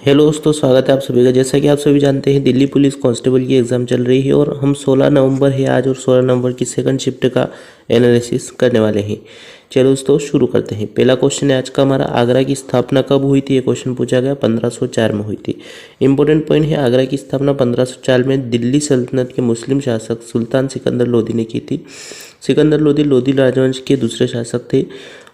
Hello दोस्तों, स्वागत है आप सभी का। जैसा कि आप सभी जानते हैं, दिल्ली पुलिस कांस्टेबल की एग्ज़ाम चल रही है और हम 16 नवंबर है आज, और 16 नवंबर की सेकंड शिफ्ट का एनालिसिस करने वाले हैं। चलो दोस्तों शुरू करते हैं। पहला क्वेश्चन है आज का हमारा, आगरा की स्थापना कब हुई थी? ये क्वेश्चन पूछा गया, 1504 में हुई थी। इंपॉर्टेंट पॉइंट है, आगरा की स्थापना 1504 में दिल्ली सल्तनत के मुस्लिम शासक सुल्तान सिकंदर लोदी ने की थी। सिकंदर लोदी लोदी राजवंश के दूसरे शासक थे।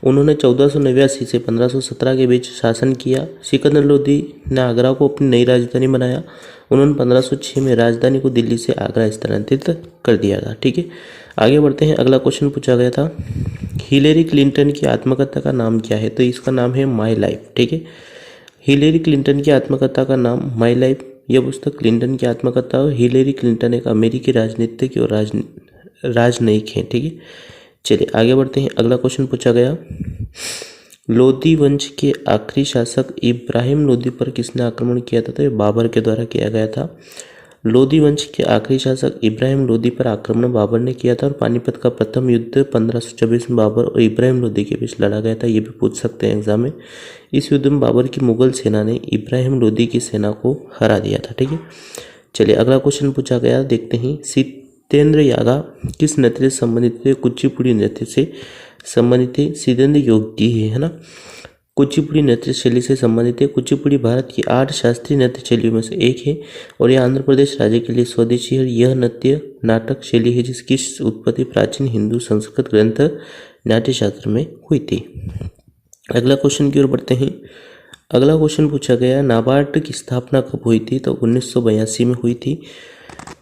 उन्होंने 1489 से 1517 के बीच शासन किया। सिकंदर लोदी ने आगरा को अपनी नई राजधानी बनाया। उन्होंने 1506 में राजधानी को दिल्ली से आगरा स्थानांतरित कर दिया था। ठीक है, आगे बढ़ते हैं। अगला क्वेश्चन पूछा गया था, हिलेरी क्लिंटन की आत्मकथा का नाम क्या है? तो इसका नाम है माई लाइफ। ठीक है, हिलेरी क्लिंटन की आत्मकथा का नाम माई लाइफ। यह पुस्तक क्लिंटन की आत्मकथा और हिलेरी क्लिंटन एक अमेरिकी राजनीतिक और राजनयिक हैं। ठीक है, चलिए आगे बढ़ते हैं। अगला क्वेश्चन पूछा गया, लोदी वंश के आखिरी शासक इब्राहिम लोदी पर किसने आक्रमण किया था? तो ये बाबर के द्वारा किया गया था। लोदी वंश के आखिरी शासक इब्राहिम लोदी पर आक्रमण बाबर ने किया था, और पानीपत का प्रथम युद्ध 1524 में बाबर और इब्राहिम लोदी के बीच लड़ा गया था। ये भी पूछ सकते हैं एग्जाम में। इस युद्ध में बाबर की मुगल सेना ने इब्राहिम लोदी की सेना को हरा दिया था। ठीक है, चलिए अगला क्वेश्चन पूछा गया, देखते हैं। सितेंद्र यागा किस नृत्य से संबंधित थे? कुचिपुड़ी नृत्य से संबंधित थे। सितेंद्र योगी है ना, कुचिपुड़ी नृत्य शैली से संबंधित है। कुचिपुड़ी भारत की 8 शास्त्रीय नृत्य शैलियों में से एक है, और यह आंध्र प्रदेश राज्य के लिए स्वदेशी है। यह नृत्य नाटक शैली है जिसकी उत्पत्ति प्राचीन हिंदू संस्कृत ग्रंथ नाट्यशास्त्र में हुई थी। अगला क्वेश्चन की ओर बढ़ते हैं। अगला क्वेश्चन पूछा गया, नाबार्ड की स्थापना कब हुई थी? तो 1982 में हुई थी।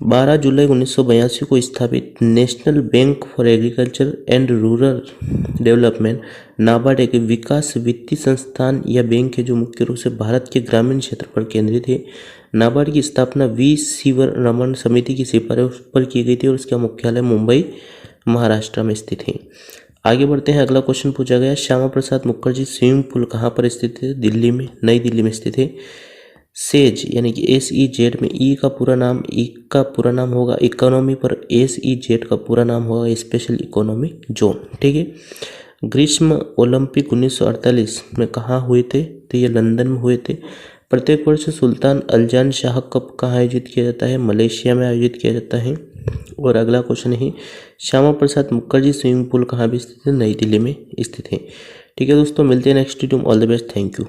12 जुलाई 1982 को स्थापित national bank for agriculture and rural development NABARD एक विकास वित्तीय संस्थान या बैंक है जो मुख्य रूप से भारत के ग्रामीण क्षेत्र पर केंद्रित है। नाबार्ड की स्थापना वी सीवरमण समिति की सिफारिश पर की गई थी, और इसका मुख्यालय मुंबई महाराष्ट्र में स्थित है। आगे बढ़ते हैं। अगला क्वेश्चन पूछा गया, श्यामा प्रसाद मुखर्जी स्विमिंग पूल कहाँ पर स्थित है? दिल्ली में, नई दिल्ली में स्थित है। सेज यानी कि SEZ में ई का पूरा नाम होगा इकोनॉमी, पर SEZ का पूरा नाम होगा स्पेशल इकोनॉमिक जोन। ठीक है, ग्रीष्म ओलंपिक 1948 में कहाँ हुए थे? तो ये लंदन में हुए थे। प्रत्येक वर्ष सुल्तान अल्जान शाह कप कहाँ आयोजित किया जाता है? मलेशिया में आयोजित किया जाता है। और अगला क्वेश्चन है, श्यामा प्रसाद मुखर्जी स्विमिंग पूल कहाँ भी स्थित है? नई दिल्ली में स्थित है। ठीक है दोस्तों, मिलते हैं नेक्स्ट वीडियो में। All the best, thank you.